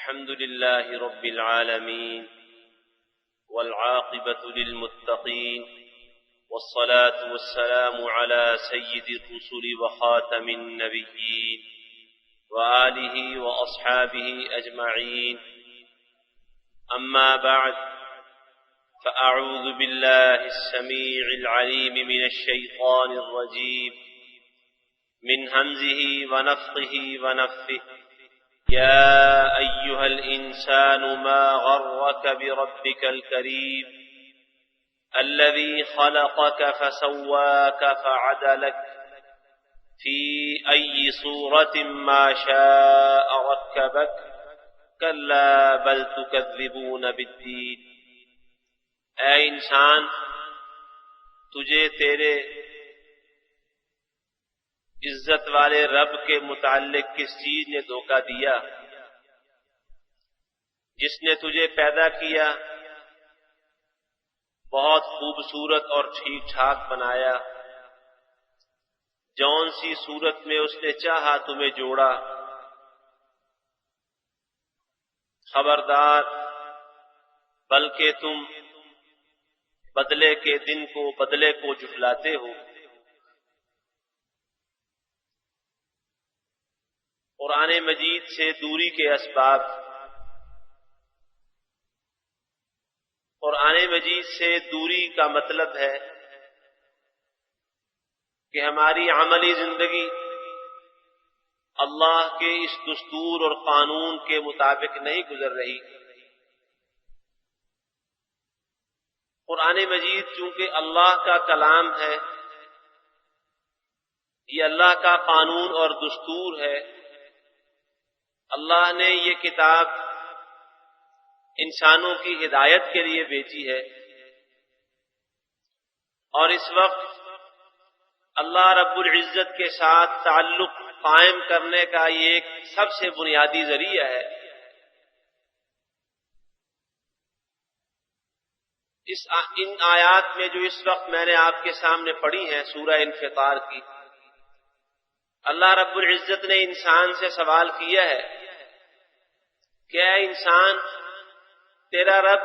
الحمد لله رب العالمين والعاقبة للمتقين والصلاة والسلام على سيد الرسل وخاتم النبيين وآله وأصحابه أجمعين. أما بعد، فأعوذ بالله السميع العليم من الشيطان الرجيم من همزه ونفخه ونفثه. يا أيها الإنسان ما غرك بربك الكريم الذي خلقك فسواك فعدلك في أي صورة ما شاء ركبك كلا بل تكذبون بالدين. اے انسان، تجھے تیرے عزت والے رب کے متعلق کس چیز نے دھوکہ دیا؟ جس نے تجھے پیدا کیا، بہت خوبصورت اور ٹھیک ٹھاک بنایا، جون سی صورت میں اس نے چاہا تمہیں جوڑا. خبردار، بلکہ تم بدلے کے دن کو، بدلے کو جھٹلاتے ہو. قرآن مجید سے دوری کے اسباب. قرآن مجید سے دوری کا مطلب ہے کہ ہماری عملی زندگی اللہ کے اس دستور اور قانون کے مطابق نہیں گزر رہی. قرآن مجید چونکہ اللہ کا کلام ہے، یہ اللہ کا قانون اور دستور ہے. اللہ نے یہ کتاب انسانوں کی ہدایت کے لیے بھیجی ہے، اور اس وقت اللہ رب العزت کے ساتھ تعلق قائم کرنے کا یہ ایک سب سے بنیادی ذریعہ ہے. ان آیات میں جو اس وقت میں نے آپ کے سامنے پڑھی ہیں سورہ انفطار کی، اللہ رب العزت نے انسان سے سوال کیا ہے کہ اے انسان، تیرا رب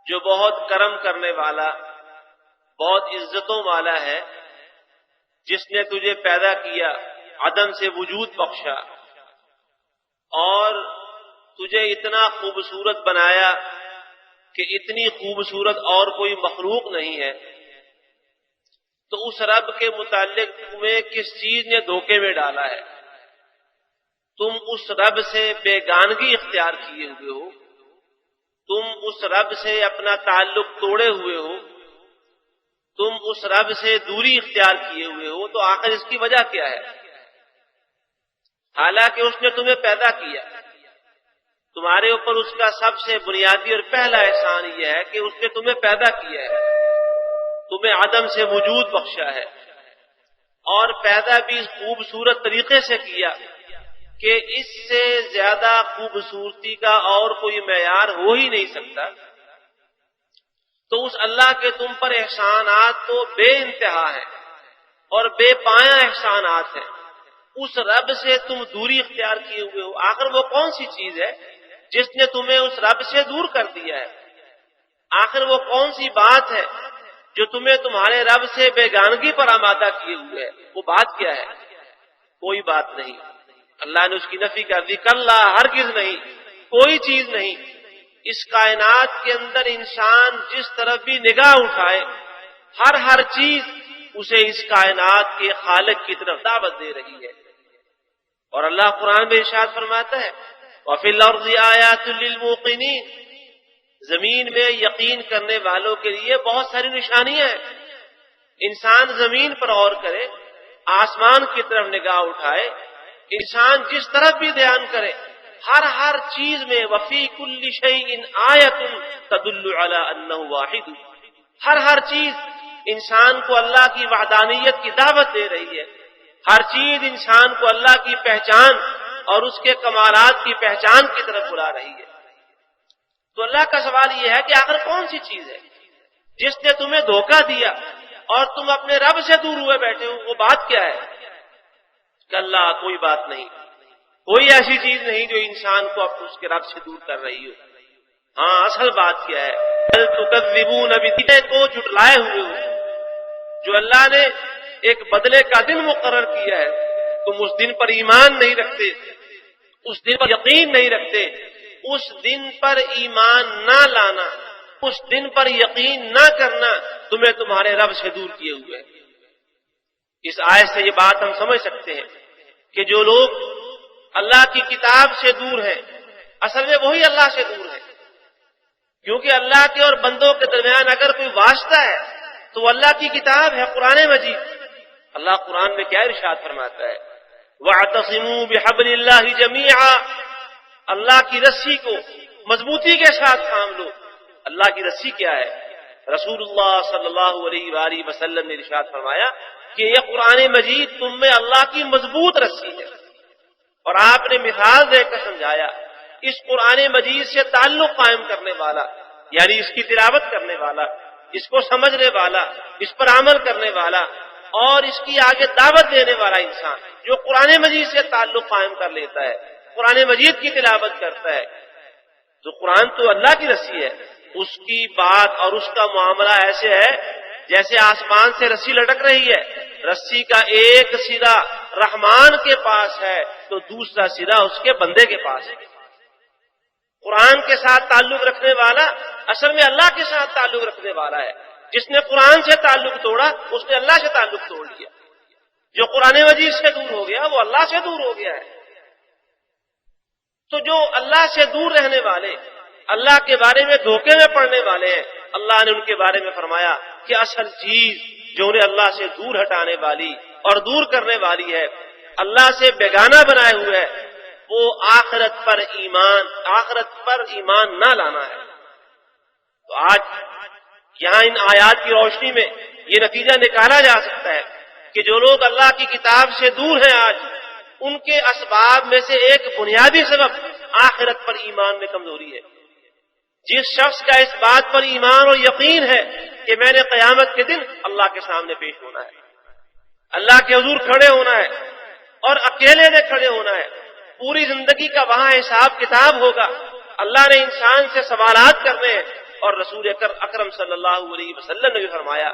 جو بہت کرم کرنے والا، بہت عزتوں والا ہے، جس نے تجھے پیدا کیا، عدم سے وجود بخشا، اور تجھے اتنا خوبصورت بنایا کہ اتنی خوبصورت اور کوئی مخلوق نہیں ہے، تو اس رب کے متعلق تمہیں کس چیز نے دھوکے میں ڈالا ہے؟ تم اس رب سے بیگانگی اختیار کیے ہوئے ہو، تم اس رب سے اپنا تعلق توڑے ہوئے ہو، تم اس رب سے دوری اختیار کیے ہوئے ہو. تو آخر اس کی وجہ کیا ہے؟ حالانکہ اس نے تمہیں پیدا کیا، تمہارے اوپر اس کا سب سے بنیادی اور پہلا احسان یہ ہے کہ اس نے تمہیں پیدا کیا ہے، تمہیں عدم سے وجود بخشا ہے، اور پیدا بھی اس خوبصورت طریقے سے کیا کہ اس سے زیادہ خوبصورتی کا اور کوئی معیار ہو ہی نہیں سکتا. تو اس اللہ کے تم پر احسانات تو بے انتہا ہیں اور بے پایہ احسانات ہیں. اس رب سے تم دوری اختیار کیے ہوئے ہو. آخر وہ کون سی چیز ہے جس نے تمہیں اس رب سے دور کر دیا ہے؟ آخر وہ کون سی بات ہے جو تمہیں تمہارے رب سے بیگانگی پر آمادہ کیے ہوئے ہے؟ وہ بات کیا ہے؟ کوئی بات نہیں. اللہ نے اس کی نفی کر دی. کلا، ہرگز نہیں، کوئی چیز نہیں. اس کائنات کے اندر انسان جس طرف بھی نگاہ اٹھائے، ہر چیز اسے اس کائنات کے خالق کی طرف دعوت دے رہی ہے. اور اللہ قرآن میں ارشاد فرماتا ہے وَفِي الْأَرْضِ آيَاتٌ لِّلْمُوقِنِينَ، زمین میں یقین کرنے والوں کے لیے بہت ساری نشانیاں ہیں. انسان زمین پر غور کرے، آسمان کی طرف نگاہ اٹھائے، انسان جس طرف بھی دھیان کرے، ہر چیز میں وفی کل شیء آیۃ تدل علی انہ واحد، ہر چیز انسان کو اللہ کی وحدانیت کی دعوت دے رہی ہے. ہر چیز انسان کو اللہ کی پہچان اور اس کے کمالات کی پہچان کی طرف بلا رہی ہے. تو اللہ کا سوال یہ ہے کہ آخر کون سی چیز ہے جس نے تمہیں دھوکہ دیا اور تم اپنے رب سے دور ہوئے بیٹھے ہو؟ وہ بات کیا ہے؟ کہ اللہ، کوئی بات نہیں. کوئی ایسی چیز نہیں جو انسان کو اب اس کے رب سے دور کر رہی ہو۔ ہاں اصل بات کیا ہے، بل تکذبون بالدین کو جھٹلائے ہوئے ہو، جو اللہ نے ایک بدلے کا دن مقرر کیا ہے، تم اس دن پر ایمان نہیں رکھتے، اس دن پر یقین نہیں رکھتے۔ اس دن پر ایمان نہ لانا، اس دن پر یقین نہ کرنا تمہیں تمہارے رب سے دور کیے ہوئے ہے۔ اس آیت سے یہ بات ہم سمجھ سکتے ہیں کہ جو لوگ اللہ کی کتاب سے دور ہیں، اصل میں وہی اللہ سے دور ہے، کیونکہ اللہ کے اور بندوں کے درمیان اگر کوئی واسطہ ہے تو اللہ کی کتاب ہے قرآن مجید۔ اللہ قرآن میں کیا ارشاد فرماتا ہے، وَاعْتَصِمُوا بِحَبْلِ اللَّهِ جَمِيعًا، اللہ کی رسی کو مضبوطی کے ساتھ تھام لو۔ اللہ کی رسی کیا ہے؟ رسول اللہ صلی اللہ علیہ وآلہ وسلم نے ارشاد فرمایا کہ یہ قرآن مجید تم میں اللہ کی مضبوط رسی ہے، اور آپ نے مثال دے کر سمجھایا، اس قرآن مجید سے تعلق قائم کرنے والا، یعنی اس کی تلاوت کرنے والا، اس کو سمجھنے والا، اس پر عمل کرنے والا اور اس کی آگے دعوت دینے والا انسان جو قرآن مجید سے تعلق قائم کر لیتا ہے، قرآن مجید کی تلاوت کرتا ہے، تو قرآن تو اللہ کی رسی ہے، اس کی بات اور اس کا معاملہ ایسے ہے جیسے آسمان سے رسی لٹک رہی ہے، رسی کا ایک سرا رحمان کے پاس ہے تو دوسرا سرا اس کے بندے کے پاس ہے۔ قرآن کے ساتھ تعلق رکھنے والا اصل میں اللہ کے ساتھ تعلق رکھنے والا ہے، جس نے قرآن سے تعلق توڑا اس نے اللہ سے تعلق توڑ لیا، جو قرآن مجید سے دور ہو گیا وہ اللہ سے دور ہو گیا ہے۔ تو جو اللہ سے دور رہنے والے، اللہ کے بارے میں دھوکے میں پڑنے والے ہیں، اللہ نے ان کے بارے میں فرمایا کہ اصل چیز جو انہیں اللہ سے دور ہٹانے والی اور دور کرنے والی ہے، اللہ سے بیگانہ بنائے ہوئے ہے، وہ آخرت پر ایمان نہ لانا ہے۔ تو آج یہاں ان آیات کی روشنی میں یہ نتیجہ نکالا جا سکتا ہے کہ جو لوگ اللہ کی کتاب سے دور ہیں آج، ان کے اسباب میں سے ایک بنیادی سبب آخرت پر ایمان میں کمزوری ہے۔ جس شخص کا اس بات پر ایمان اور یقین ہے کہ میں نے قیامت کے دن اللہ کے سامنے پیش ہونا ہے، اللہ کے حضور کھڑے ہونا ہے اور اکیلے نے کھڑے ہونا ہے، پوری زندگی کا وہاں حساب کتاب ہوگا، اللہ نے انسان سے سوالات کرنے ہیں، اور رسول اکرم صلی اللہ علیہ وسلم نے بھی فرمایا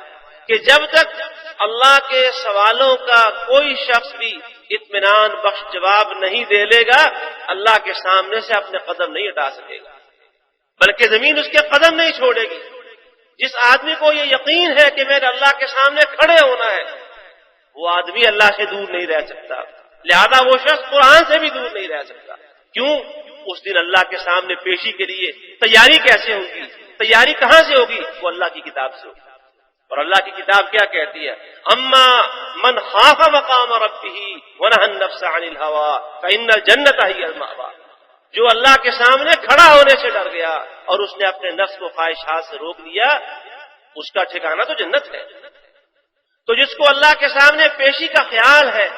کہ جب تک اللہ کے سوالوں کا کوئی شخص بھی اطمینان بخش جواب نہیں دے لے گا، اللہ کے سامنے سے اپنے قدم نہیں ہٹا سکے گا، بلکہ زمین اس کے قدم نہیں چھوڑے گی۔ جس آدمی کو یہ یقین ہے کہ میرے اللہ کے سامنے کھڑے ہونا ہے، وہ آدمی اللہ سے دور نہیں رہ سکتا، لہذا وہ شخص قرآن سے بھی دور نہیں رہ سکتا۔ کیوں؟ اس دن اللہ کے سامنے پیشی کے لیے تیاری کیسے ہوگی؟ تیاری کہاں سے ہوگی؟ وہ اللہ کی کتاب سے ہوگی۔ اور اللہ کی کتاب کیا کہتی ہے؟ اما من خاف مقام ربہ ونہى النفس عن الہوى فإن الجنۃ ہی المأوى، جو اللہ کے سامنے کھڑا ہونے سے ڈر گیا اور اس نے اپنے نفس کو خواہشات سے روک لیا، اس کا ٹھکانہ تو جنت ہے۔ تو جس کو اللہ کے سامنے پیشی کا خیال ہے،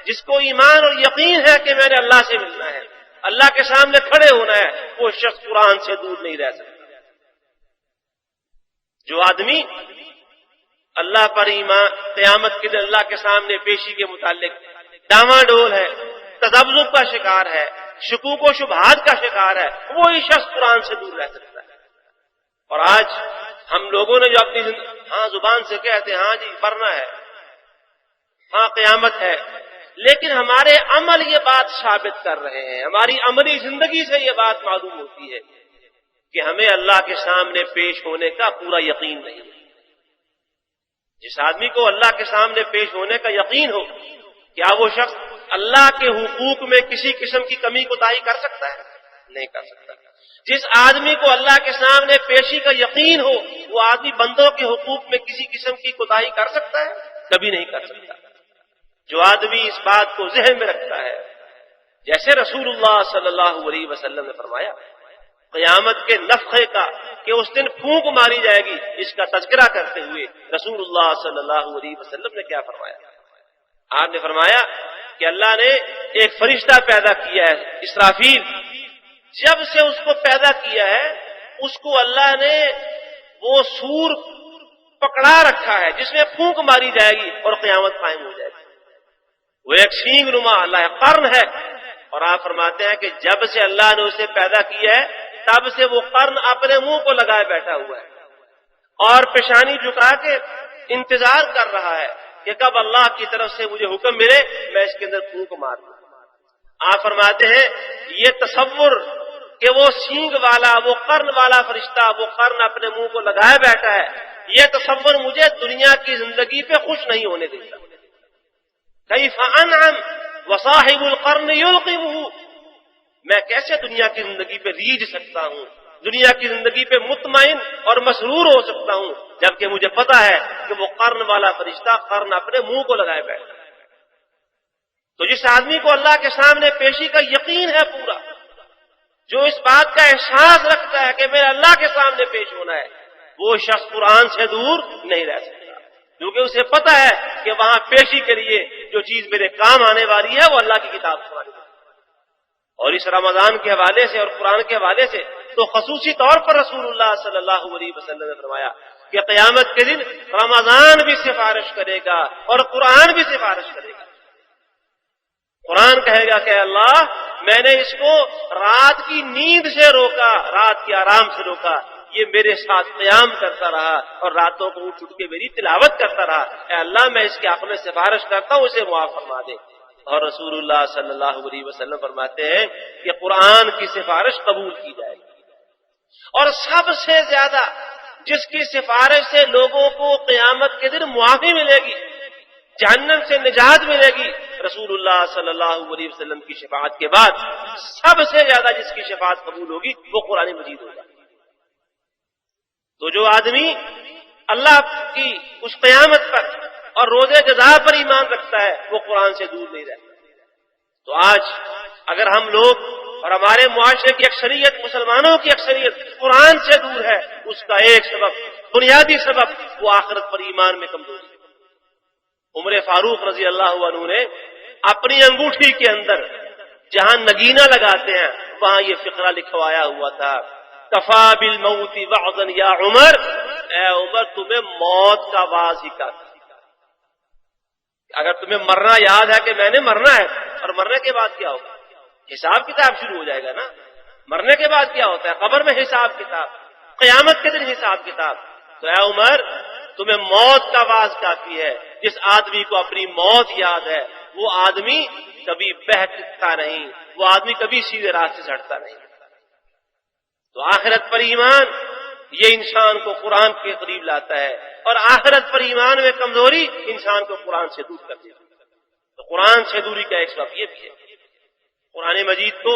جس کو ایمان اور یقین ہے کہ میں نے اللہ سے ملنا ہے، اللہ کے سامنے کھڑے ہونا ہے، وہ شخص قرآن سے دور نہیں رہ سکتا۔ جو آدمی اللہ پر ایمان، قیامت کے دن اللہ کے سامنے پیشی کے متعلق ڈاواں ڈول ہے، تذبذب کا شکار ہے، شکوک و شبہات کا شکار ہے، وہی شخص قرآن سے دور رہ سکتا ہے۔ اور آج ہم لوگوں نے جو اپنی زبان سے کہتے ہیں ہاں جی مرنا ہے، ہاں قیامت ہے، لیکن ہمارے عمل یہ بات ثابت کر رہے ہیں، ہماری عملی زندگی سے یہ بات معلوم ہوتی ہے کہ ہمیں اللہ کے سامنے پیش ہونے کا پورا یقین نہیں ہے۔ جس آدمی کو اللہ کے سامنے پیش ہونے کا یقین ہو، کیا وہ شخص اللہ کے حقوق میں کسی قسم کی کمی کوتاہی کر سکتا ہے؟ نہیں کر سکتا۔ جس آدمی کو اللہ کے سامنے پیشی کا یقین ہو، وہ آدمی بندوں کے حقوق میں کسی قسم کی کوتاہی کر سکتا ہے؟ کبھی نہیں کر سکتا۔ جو آدمی اس بات کو ذہن میں رکھتا ہے، جیسے رسول اللہ صلی اللہ علیہ وسلم نے فرمایا قیامت کے نفخے کا کہ اس دن پھونک ماری جائے گی، اس کا تذکرہ کرتے ہوئے رسول اللہ صلی اللہ علیہ وسلم نے کیا فرمایا؟ آپ نے فرمایا کہ اللہ نے ایک فرشتہ پیدا کیا ہے اسرافیل، جب سے اس کو پیدا کیا ہے اس کو اللہ نے وہ سور پکڑا رکھا ہے جس میں پھونک ماری جائے گی اور قیامت قائم ہو جائے گی۔ وہ ایک سینگ نما اللہ قرن ہے اور آپ فرماتے ہیں کہ جب سے اللہ نے اسے پیدا کیا ہے تب سے وہ قرن اپنے منہ کو لگائے بیٹھا ہوا ہے اور پیشانی جھکا کے انتظار کر رہا ہے کہ کب اللہ کی طرف سے مجھے حکم ملے میں اس کے اندر پھونک مار دوں۔ آپ فرماتے ہیں یہ تصور کہ وہ سینگ والا، وہ قرن والا فرشتہ، وہ قرن اپنے منہ کو لگائے بیٹھا ہے، یہ تصور مجھے دنیا کی زندگی پہ خوش نہیں ہونے دیتا۔ کیف انعم وصاحب القرن یلقمہ، میں کیسے دنیا کی زندگی پہ ریجھ سکتا ہوں، دنیا کی زندگی پہ مطمئن اور مسرور ہو سکتا ہوں، جبکہ مجھے پتا ہے کہ وہ قرن والا فرشتہ قرن اپنے منہ کو لگائے بیٹھا ہے۔ تو جس آدمی کو اللہ کے سامنے پیشی کا یقین ہے پورا، جو اس بات کا احساس رکھتا ہے کہ میرے اللہ کے سامنے پیش ہونا ہے، وہ شخص قرآن سے دور نہیں رہ سکتا، کیونکہ اسے پتا ہے کہ وہاں پیشی کے لیے جو چیز میرے کام آنے والی ہے وہ اللہ کی کتاب سے آنے والی ہے۔ اور اس رمضان کے حوالے سے اور قرآن کے حوالے سے تو خصوصی طور پر رسول اللہ صلی اللہ علیہ وسلم نے فرمایا کہ قیامت کے دن رمضان بھی سفارش کرے گا اور قرآن بھی سفارش کرے گا۔ قرآن کہے گا کہ اللہ میں نے اس کو رات کی نیند سے روکا، رات کے آرام سے روکا، یہ میرے ساتھ قیام کرتا رہا اور راتوں کو اٹھ کے میری تلاوت کرتا رہا، اے اللہ میں اس کے حق میں سفارش کرتا ہوں، اسے معاف فرما دے۔ اور رسول اللہ صلی اللہ علیہ وسلم فرماتے ہیں کہ قرآن کی سفارش قبول کی جائے گی، اور سب سے زیادہ جس کی سفارش سے لوگوں کو قیامت کے دن معافی ملے گی، جہنم سے نجات ملے گی، رسول اللہ صلی اللہ علیہ وسلم کی شفاعت کے بعد سب سے زیادہ جس کی شفاعت قبول ہوگی وہ قرآن مجید ہوگا۔ تو جو آدمی اللہ کی اس قیامت پر اور روز جزا پر ایمان رکھتا ہے وہ قرآن سے دور نہیں رہتا۔ تو آج اگر ہم لوگ اور ہمارے معاشرے کی اکثریت، مسلمانوں کی اکثریت قرآن سے دور ہے، اس کا ایک سبب، بنیادی سبب، وہ آخرت پر ایمان میں کمزوری ہے۔ عمر فاروق رضی اللہ عنہ نے اپنی انگوٹھی کے اندر جہاں نگینہ لگاتے ہیں وہاں یہ فقرہ لکھوایا ہوا تھا، کفا بالموت وعظا یا عمر، اے عمر تمہیں موت کا واعظ ہی کافی۔ اگر تمہیں مرنا یاد ہے کہ میں نے مرنا ہے، اور مرنے کے بعد کیا ہوگا؟ حساب کتاب شروع ہو جائے گا نا۔ مرنے کے بعد کیا ہوتا ہے؟ قبر میں حساب کتاب، قیامت کے دن حساب کتاب۔ تو اے عمر تمہیں موت کا واعظ کافی ہے۔ جس آدمی کو اپنی موت یاد ہے وہ آدمی کبھی بہکتا نہیں، وہ آدمی کبھی سیدھے راستے سے ہٹتا نہیں۔ تو آخرت پر ایمان یہ انسان کو قرآن کے قریب لاتا ہے، اور آخرت پر ایمان میں کمزوری انسان کو قرآن سے دور کر دیتا ہے۔ تو قرآن سے دوری کا ایک سبب یہ بھی ہے۔ قرآن مجید کو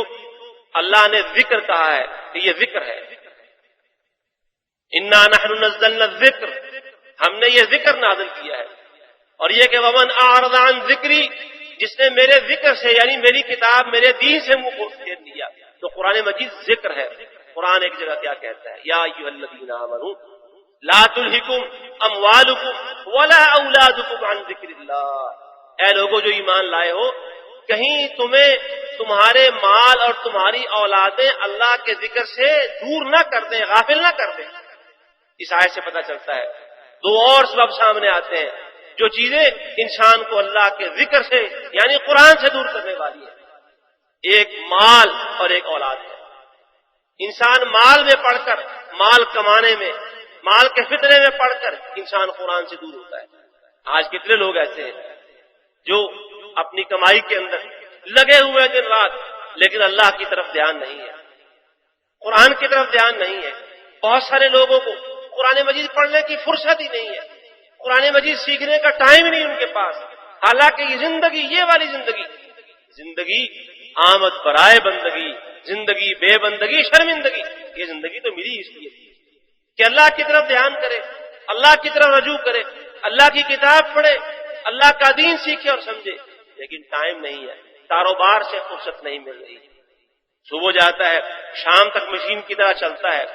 اللہ نے ذکر کہا ہے کہ یہ ذکر ہے، انا نحن نزلنا الذکر، ہم نے یہ ذکر نازل کیا ہے، اور یہ کہ ومن اعرض عن ذکری، جس نے میرے ذکر سے یعنی میری کتاب میرے دین سے منہ پھیر دیا۔ تو قرآن مجید ذکر ہے۔ قرآن ایک جگہ کیا کہتا ہے؟ یا ایھا الذین آمنوا لا تلہکم اموالکم ولا اولادکم عن ذکر اللہ، اے لوگوں جو ایمان لائے ہو، کہیں تمہیں تمہارے مال اور تمہاری اولادیں اللہ کے ذکر سے دور نہ کر دیں، غافل نہ کر دیں۔ اس آیت سے پتہ چلتا ہے دو اور سبب سامنے آتے ہیں جو چیزیں انسان کو اللہ کے ذکر سے یعنی قرآن سے دور کرنے والی ہیں۔ ایک مال اور ایک اولاد ہے۔ انسان مال میں پڑھ کر، مال کمانے میں، مال کے فتنے میں پڑھ کر انسان قرآن سے دور ہوتا ہے۔ آج کتنے لوگ ایسے ہیں جو اپنی کمائی کے اندر لگے ہوئے دن رات، لیکن اللہ کی طرف دھیان نہیں ہے، قرآن کی طرف دھیان نہیں ہے۔ بہت سارے لوگوں کو قرآن مجید پڑھنے کی فرصت ہی نہیں ہے، قرآن مجید سیکھنے کا ٹائم ہی نہیں ان کے پاس، حالانکہ یہ زندگی، یہ والی زندگی آمد برائے بندگی، زندگی بے بندگی شرمندگی، یہ زندگی تو ملی اس لیے کہ اللہ کی طرف دھیان کرے، اللہ کی طرف رجوع کرے، اللہ کی کتاب پڑھے، اللہ کا دین سیکھے اور سمجھے، لیکن ٹائم نہیں ہے، کاروبار سے فرصت نہیں مل رہی۔ صبح جاتا ہے، شام تک مشین کی طرح چلتا ہے،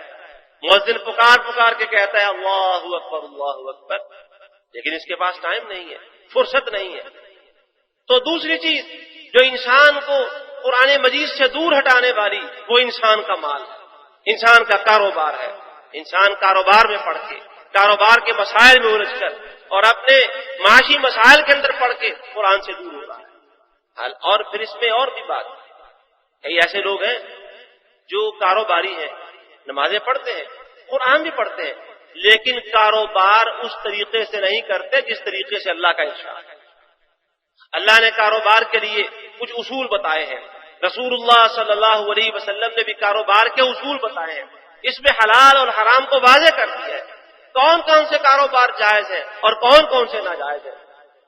مؤذن پکار کے کہتا ہے اللہ اکبر اللہ اکبر، لیکن اس کے پاس ٹائم نہیں ہے، فرصت نہیں ہے۔ تو دوسری چیز جو انسان کو قرآن مجید سے دور ہٹانے والی وہ انسان کا مال ہے، انسان کا کاروبار ہے۔ انسان کاروبار میں پڑھ کے، کاروبار کے مسائل میں الجھ کر اور اپنے معاشی مسائل کے اندر پڑھ کے قرآن سے دور ہو رہا ہے۔ اور پھر اس میں اور بھی بات، کئی ایسے لوگ ہیں جو کاروباری ہیں، نمازیں پڑھتے ہیں، قرآن بھی پڑھتے ہیں، لیکن کاروبار اس طریقے سے نہیں کرتے جس طریقے سے اللہ کا ارشاد ہے۔ اللہ نے کاروبار کے لیے کچھ اصول بتائے ہیں، رسول اللہ صلی اللہ علیہ وسلم نے بھی کاروبار کے اصول بتائے ہیں، اس میں حلال اور حرام کو واضح کر دیا ہے، کون کون سے کاروبار جائز ہیں اور کون کون سے ناجائز ہیں،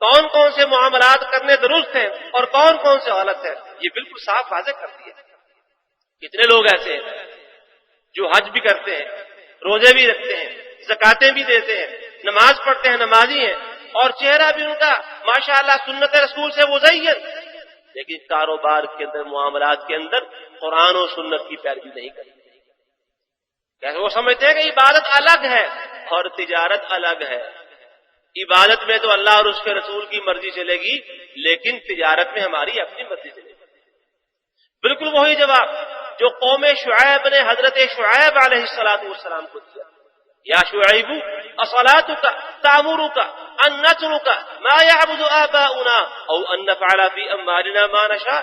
کون کون سے معاملات کرنے درست ہیں اور کون کون سے غلط ہیں، یہ بالکل صاف واضح کر دیا ہے۔ کتنے لوگ ایسے ہیں جو حج بھی کرتے ہیں، روزے بھی رکھتے ہیں، زکاتیں بھی دیتے ہیں، نماز پڑھتے ہیں، نمازی ہیں، اور چہرہ بھی ان کا ماشاءاللہ سنت رسول سے مزین، لیکن کاروبار کے اندر، معاملات کے اندر قرآن و سنت کی پیروی نہیں کرتے۔ کیسے وہ سمجھتے ہیں کہ عبادت الگ ہے اور تجارت الگ ہے، عبادت میں تو اللہ اور اس کے رسول کی مرضی چلے گی، لیکن تجارت میں ہماری اپنی مرضی چلے گی۔ بالکل وہی جواب جو قوم شعیب نے حضرت شعیب علیہ السلام کو دیا، یا شعیب اصلاتک تأمرک ان نترک ما یعبد آباؤنا او ان نفعل فی اموالنا ما نشاء۔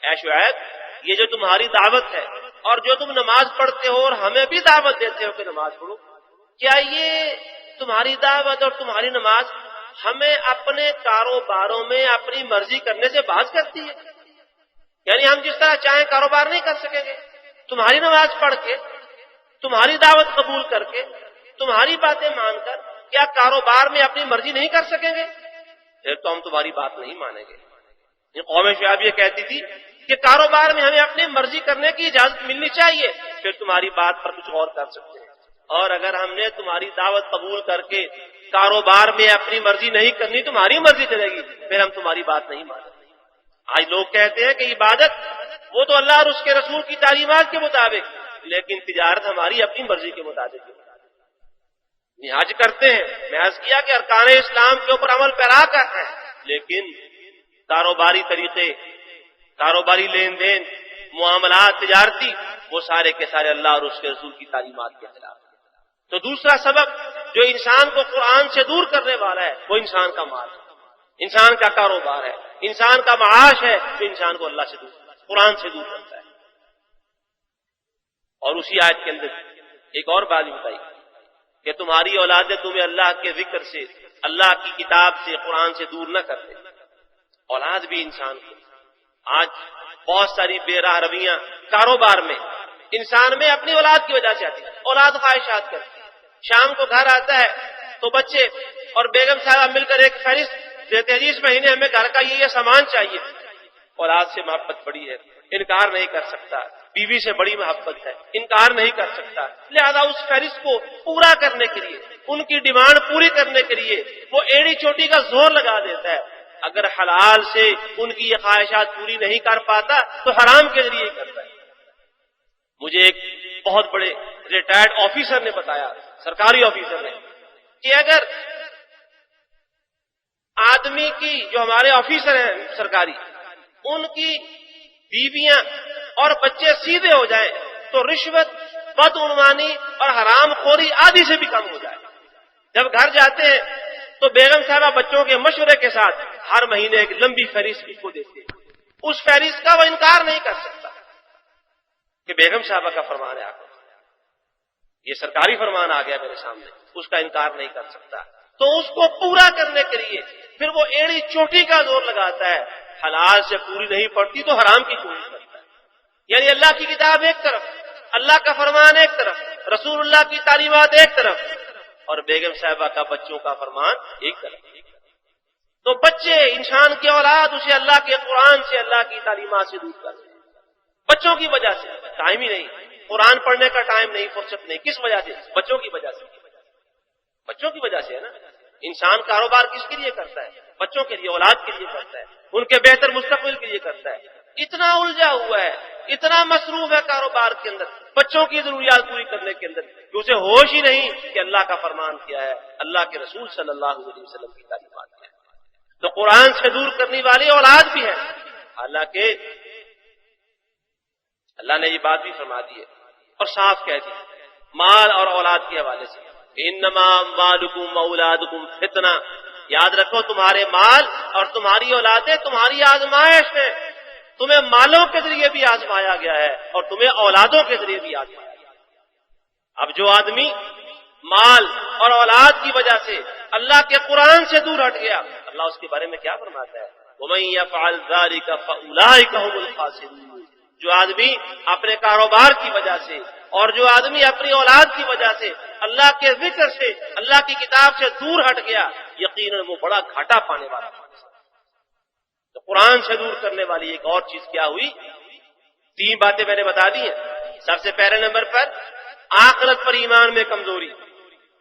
اے شعیب، یہ جو تمہاری دعوت ہے اور جو تم نماز پڑھتے ہو اور ہمیں بھی دعوت دیتے ہو کہ نماز پڑھو، کیا یہ تمہاری دعوت اور تمہاری نماز ہمیں اپنے کاروباروں میں اپنی مرضی کرنے سے باز کرتی ہے؟ یعنی ہم جس طرح چاہیں کاروبار نہیں کر سکیں گے؟ تمہاری نماز پڑھ کے، تمہاری دعوت قبول کر کے، تمہاری باتیں مان کر کیا کاروبار میں اپنی مرضی نہیں کر سکیں گے؟ پھر تو ہم تمہاری بات نہیں مانیں گے۔ قوم شعیب یہ کہتی تھی کہ کاروبار میں ہمیں اپنی مرضی کرنے کی اجازت ملنی چاہیے، پھر تمہاری بات پر کچھ اور کر سکتے ہیں، اور اگر ہم نے تمہاری دعوت قبول کر کے کاروبار میں اپنی مرضی نہیں کرنی، تمہاری مرضی چلے گی، پھر ہم تمہاری بات نہیں مانیں گے۔ آج لوگ کہتے ہیں کہ عبادت وہ تو اللہ اور اس کے رسول کی تعلیمات کے مطابق، لیکن تجارت ہماری اپنی مرضی کے مطابق ہے۔ حج کرتے ہیں، میں عرض کیا کہ ارکان اسلام کے اوپر عمل پیرا کر ہے، لیکن کاروباری طریقے، کاروباری لین دین، معاملات تجارتی، وہ سارے کے سارے اللہ اور اس کے رسول کی تعلیمات کے خلاف۔ تو دوسرا سبب جو انسان کو قرآن سے دور کرنے والا ہے وہ انسان کا مال ہے، انسان کا کاروبار ہے، انسان کا معاش ہے، جو انسان کو اللہ سے دور، قرآن سے دور کرتا ہے۔ اور اسی آیت کے اندر ایک اور بات بتائی کہ تمہاری اولادیں تمہیں اللہ کے ذکر سے، اللہ کی کتاب سے، قرآن سے دور نہ کرتے۔ اولاد بھی انسان کو، آج بہت ساری بے راہ رویاں کاروبار میں انسان میں اپنی اولاد کی وجہ سے آتی ہے، اولاد خواہشات کرتی ہے، شام کو گھر آتا ہے تو بچے اور بیگم صاحبہ مل کر ایک فہرست دیتے ہیں، جی اس مہینے ہمیں گھر کا یہ سامان چاہیے۔ اولاد سے محبت بڑی ہے، انکار نہیں کر سکتا، بیوی سے بڑی محبت ہے، انکار نہیں کر سکتا، لہذا اس فہرست کو پورا کرنے کے لیے، ان کی ڈیمانڈ پوری کرنے کے لیے وہ ایڑی چوٹی کا زور لگا دیتا ہے۔ اگر حلال سے ان کی یہ خواہشات پوری نہیں کر پاتا تو حرام کے ذریعے کرتا ہے۔ مجھے ایک بہت بڑے ریٹائرڈ آفیسر نے بتایا، سرکاری آفیسر نے، کہ اگر آدمی کی، جو ہمارے آفیسر ہیں سرکاری، ان کی بیویاں اور بچے سیدھے ہو جائیں تو رشوت، بدعنوانی اور حرام خوری آدھی سے بھی کم ہو جائے۔ جب گھر جاتے ہیں تو بیگم صاحبہ بچوں کے مشورے کے ساتھ ہر مہینے ایک لمبی فہرست کو دیتے ہیں، اس فہرست کا وہ انکار نہیں کر سکتا کہ بیگم صاحبہ کا فرمان ہے، آپ یہ سرکاری فرمان آ گیا میرے سامنے، اس کا انکار نہیں کر سکتا۔ تو اس کو پورا کرنے کے لیے پھر وہ ایڑی چوٹی کا زور لگاتا ہے، حلال سے پوری نہیں پڑتی تو حرام کی چوٹی کرتا ہے۔ یعنی اللہ کی کتاب ایک طرف، اللہ کا فرمان ایک طرف، رسول اللہ کی تعلیمات ایک طرف، اور بیگم صاحبہ کا بچوں کا فرمان ایک طرف۔ تو بچے، انسان کی اولاد اسے اللہ کے قرآن سے، اللہ کی تعلیمات سے دور کرتے ہیں، بچوں کی وجہ سے۔ ٹائم ہی نہیں، قرآن پڑھنے کا ٹائم نہیں، فرصت نہیں، کس وجہ سے؟ بچوں کی وجہ سے، بچوں کی وجہ سے ہے نا۔ انسان کاروبار کس کے لیے کرتا ہے؟ بچوں کے لیے، اولاد کے لیے کرتا ہے، ان کے بہتر مستقبل کے لیے کرتا ہے۔ اتنا الجھا ہوا ہے، اتنا مصروف ہے کاروبار کے اندر، بچوں کی ضروریات پوری کرنے کے اندر، کہ اسے ہوش ہی نہیں کہ اللہ کا فرمان کیا ہے، اللہ کے رسول صلی اللہ علیہ وسلم کی تعلیمات کیا ہے۔ تو قرآن سے دور کرنے والی اولاد بھی ہے، حالانکہ اللہ نے یہ بات بھی فرما دی ہے اور صاف کہہ دی مال اور اولاد کے حوالے سے، انما اموالکم واولادکم فتنہ، یاد رکھو تمہارے مال اور تمہاری اولادیں تمہاری آزمائش ہے۔ تمہیں مالوں کے ذریعے بھی آزمایا گیا ہے اور تمہیں اولادوں کے ذریعے بھی آزمایا گیا ہے۔ اب جو آدمی مال اور اولاد کی وجہ سے اللہ کے قرآن سے دور ہٹ گیا، اللہ اس کے بارے میں کیا فرماتا ہے؟ وَمَن يَفْعَلْ ذَلِكَ فَأُولَٰئِكَ هُمُ الْخَاسِرُونَ۔ جو آدمی اپنے کاروبار کی وجہ سے اور جو آدمی اپنی اولاد کی وجہ سے اللہ کے ذکر سے، اللہ کی کتاب سے دور ہٹ گیا، یقیناً وہ بڑا گھاٹا پانے والا ہے۔ تو قرآن سے دور کرنے والی ایک اور چیز کیا ہوئی؟ 3 باتیں میں نے بتا دی ہیں۔ سب سے پہلے نمبر پر آخرت پر ایمان میں کمزوری،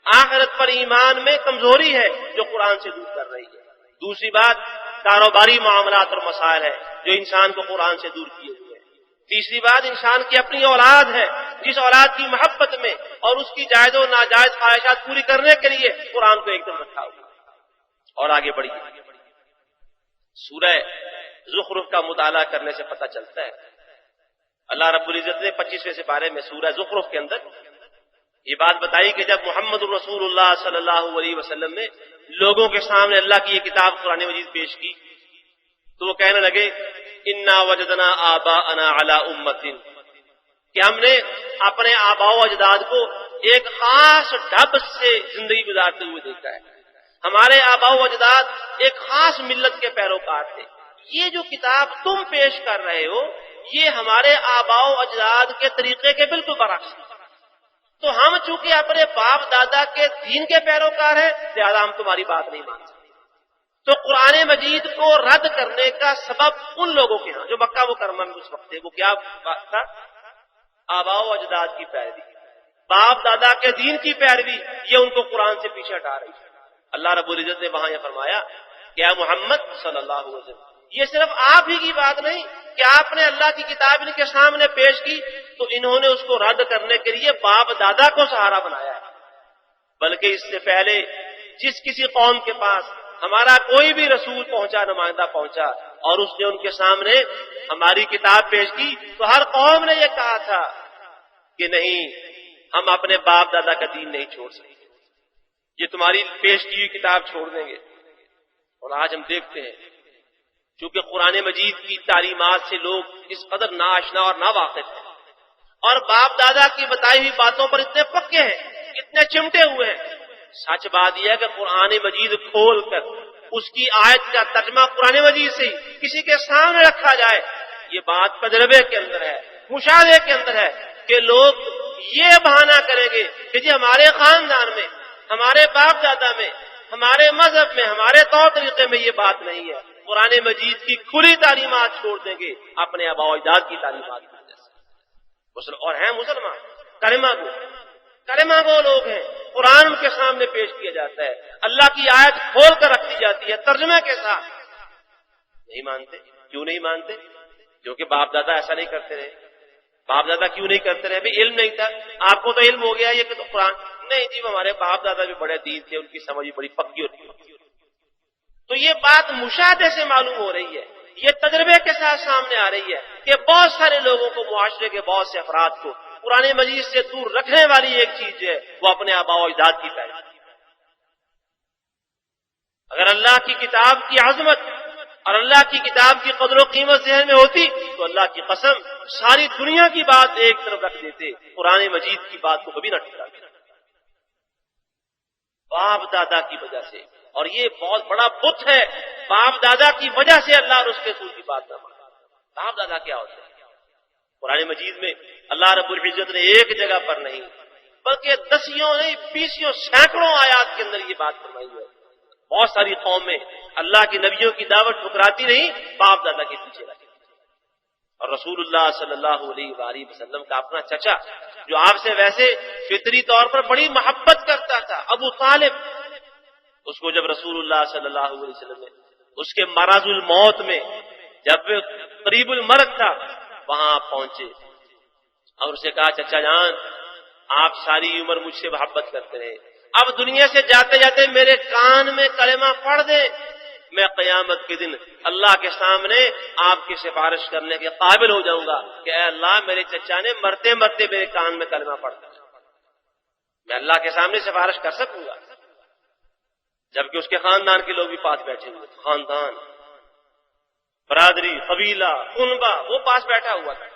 آخرت پر ایمان میں کمزوری ہے جو قرآن سے دور کر رہی ہے۔ دوسری بات کاروباری معاملات اور مسائل ہے جو انسان کو قرآن سے دور کیے ہوئے ہیں۔ تیسری بات انسان کی اپنی اولاد ہے، جس اولاد کی محبت میں اور اس کی جائز و ناجائز خواہشات پوری کرنے کے لیے قرآن کو ایک دم رکھا ہوا۔ اور آگے بڑھیے، سورہ زخرف کا مطالعہ کرنے سے پتہ چلتا ہے، اللہ رب العزت نے 25ویں سپارے میں سورہ زخرف کے اندر یہ بات بتائی کہ جب محمد الرسول اللہ صلی اللہ علیہ وسلم نے لوگوں کے سامنے اللہ کی یہ کتاب قرآن مجید پیش کی تو وہ کہنے لگے انا وجدنا آباءنا علی امۃ، کہ ہم نے اپنے آباء و اجداد کو ایک خاص ڈھب سے زندگی گزارتے ہوئے دیکھا ہے، ہمارے آباء و اجداد ایک خاص ملت کے پیروکار تھے، یہ جو کتاب تم پیش کر رہے ہو یہ ہمارے آباء و اجداد کے طریقے کے بالکل برعکس ہے۔ تو ہم چونکہ اپنے باپ دادا کے دین کے پیروکار ہیں لہذا ہم تمہاری بات نہیں مان سکتے۔ تو قرآن مجید کو رد کرنے کا سبب ان لوگوں کے ہاں جو مکہ مکرمہ میں اس وقت تھے، وہ کیا بات تھا؟ آباء و اجداد کی پیروی، باپ دادا کے دین کی پیروی، یہ ان کو قرآن سے پیچھے ہٹا رہی ہے۔ اللہ رب العزت نے وہاں یہ فرمایا کہ اے محمد صلی اللہ علیہ وسلم، یہ صرف آپ ہی کی بات نہیں کہ آپ نے اللہ کی کتاب ان کے سامنے پیش کی تو انہوں نے اس کو رد کرنے کے لیے باپ دادا کو سہارا بنایا ہے، بلکہ اس سے پہلے جس کسی قوم کے پاس ہمارا کوئی بھی رسول پہنچا، نمائندہ پہنچا اور اس نے ان کے سامنے ہماری کتاب پیش کی تو ہر قوم نے یہ کہا تھا کہ نہیں، ہم اپنے باپ دادا کا دین نہیں چھوڑ سکتے، یہ تمہاری پیش کی ہوئی کتاب چھوڑ دیں گے۔ اور آج ہم دیکھتے ہیں چونکہ قرآن مجید کی تعلیمات سے لوگ اس قدر ناآشنا اور ناواقف ہیں اور باپ دادا کی بتائی ہوئی باتوں پر اتنے پکے ہیں، اتنے چمٹے ہوئے ہیں۔ سچ بات یہ ہے کہ قرآن مجید کھول کر اس کی آیت کا ترجمہ قرآن مجید سے ہی کسی کے سامنے رکھا جائے، یہ بات تجربے کے اندر ہے، مشاہدے کے اندر ہے کہ لوگ یہ بہانہ کریں گے کہ جی ہمارے خاندان میں، ہمارے باپ دادا میں، ہمارے مذہب میں، ہمارے طور طریقے میں یہ بات نہیں ہے۔ قرآن مجید کی کھلی تعلیمات چھوڑ دیں گے اپنے آباء و اجداد کی تعلیمات کی وجہ سے۔ اور ہیں مسلمان کلمہ گو لوگ ہیں، قرآن ان کے سامنے پیش کیا جاتا ہے، اللہ کی آیت کھول کر رکھ دی جاتی ہے ترجمے کے ساتھ، نہیں مانتے۔ کیوں نہیں مانتے؟ کیونکہ باپ دادا ایسا نہیں کرتے رہے۔ باپ دادا کیوں نہیں کرتے رہے؟ بھی علم نہیں تھا، آپ کو تو علم ہو گیا یہ کہ تو قرآن نہیں جی، ہمارے باپ دادا بھی بڑے دین تھے، ان کی سمجھ بھی بڑی پکی ہوتی ہے۔ تو یہ بات مشاہدے سے معلوم ہو رہی ہے، یہ تجربے کے ساتھ سامنے آ رہی ہے کہ بہت سارے لوگوں کو، معاشرے کے بہت سے افراد کو قرآن مجید سے دور رکھنے والی ایک چیز ہے وہ اپنے آباء و اجداد کی پیروی۔ اگر اللہ کی کتاب کی عظمت اور اللہ کی کتاب کی قدر و قیمت ذہن میں ہوتی تو اللہ کی قسم ساری دنیا کی بات ایک طرف رکھ دیتے، قرآن مجید کی بات کو کبھی نہ ٹھکراتے۔ باپ دادا کی وجہ سے، اور یہ بہت بڑا بت ہے، باپ دادا کی وجہ سے اللہ اور اس کے رسول کی بات نہ مانا۔ باپ دادا کیا ہوتے ہیں؟ قرآن مجید میں اللہ رب العزت نے ایک جگہ پر نہیں بلکہ دسیوں نہیں، بیسیوں، سینکڑوں آیات کے اندر یہ بات فرمائی ہے۔ بہت ساری قومیں اللہ کے نبیوں کی دعوت ٹھکراتی نہیں، باپ دادا کے پیچھے رہتی۔ اور رسول اللہ صلی اللہ علیہ وآلہ وسلم کا اپنا چچا جو آپ سے ویسے فطری طور پر بڑی محبت کرتا تھا، ابو طالب، اس کو جب رسول اللہ صلی اللہ علیہ وسلم نے اس کے مرض الموت میں جب قریب المرگ تھا وہاں آپ پہنچے اور اسے کہا چچا جان آپ ساری عمر مجھ سے محبت کرتے رہے، اب دنیا سے جاتے جاتے میرے کان میں کلمہ پڑھ دیں، میں قیامت کے دن اللہ کے سامنے آپ کی سفارش کرنے کے قابل ہو جاؤں گا کہ اے اللہ میرے چچا نے مرتے مرتے میرے کان میں کلمہ پڑھ دیا، میں اللہ کے سامنے سفارش کر سکوں گا۔ جبکہ اس کے خاندان کے لوگ بھی پاس بیٹھے ہوئے، خاندان برادری، قبیلہ، کنبہ، وہ پاس بیٹھا ہوا تھا.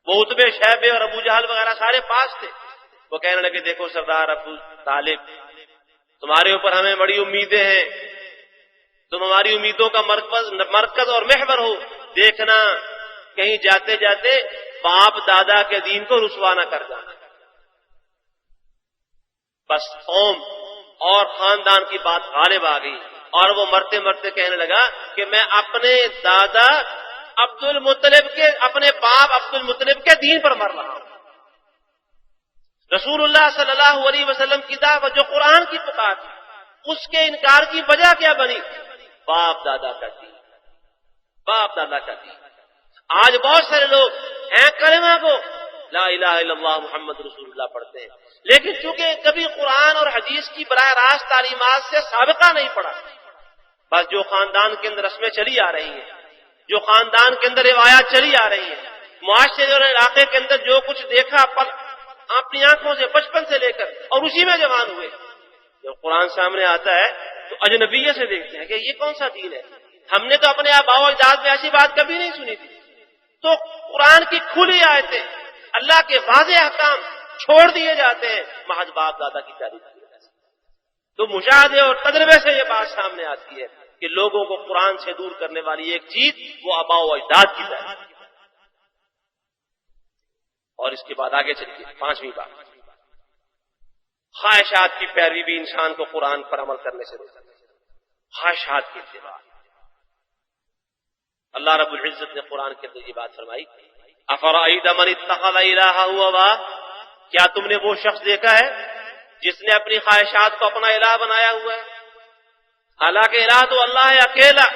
وہ عتبے، شیبے اور ابو جہل وغیرہ سارے پاس تھے. وہ کہنے لگے دیکھو سردار ابو طالب، تمہارے اوپر ہمیں بڑی امیدیں ہیں، تم ہماری امیدوں کا مرکز اور محور ہو. دیکھنا کہیں جاتے جاتے باپ دادا کے دین کو رسوا نہ کر جانا. بس قوم اور خاندان کی بات غالب آ گئی اور وہ مرتے مرتے کہنے لگا کہ میں اپنے دادا عبد المطلب کے، اپنے باپ عبد المطلب کے دین پر مر رہا ہوں. رسول اللہ صلی اللہ علیہ وسلم کی دعوت جو قرآن کی پکار تھی، اس کے انکار کی وجہ کیا بنی؟ باپ دادا کا دین، باپ دادا کا دین. آج بہت سارے لوگ ہیں کلمہ کو لا الہ الا اللہ محمد رسول اللہ پڑھتے ہیں، لیکن چونکہ کبھی قرآن اور حدیث کی براہ راست تعلیمات سے سابقہ نہیں پڑا، بس جو خاندان کے اندر رسمیں چلی آ رہی ہیں، جو خاندان کے اندر روایات چلی آ رہی ہیں، معاشرے اور علاقے کے اندر جو کچھ دیکھا اپنی آنکھوں سے بچپن سے لے کر اور اسی میں جوان ہوئے، جب قرآن سامنے آتا ہے تو اجنبیت سے دیکھتے ہیں کہ یہ کون سا دین ہے، ہم نے تو اپنے آباء و اجداد میں ایسی بات کبھی نہیں سنی تھی. تو قرآن کی کھلی آیتیں، اللہ کے واضح احکام چھوڑ دیے جاتے ہیں محض باپ دادا کی تعریف کی وجہ سے. تو مشاہدے اور تجربے سے یہ بات سامنے آتی ہے کہ لوگوں کو قرآن سے دور کرنے والی ایک چیز وہ آباء و اجداد کی تعریف. اور اس کے بعد آگے چلیے 5ویں بات، خواہشات کی پیروی بھی انسان کو قرآن پر عمل کرنے سے روکتا ہے. خواہشات کی اتباع. اللہ رب العزت نے قرآن کے اندر یہ بات فرمائی، افرأیت من اتخذ الہہ ہوا، کیا تم نے وہ شخص دیکھا ہے جس نے اپنی خواہشات کو اپنا الہ بنایا ہوا ہے؟ حالانکہ الہ تو اللہ ہے اکیلا.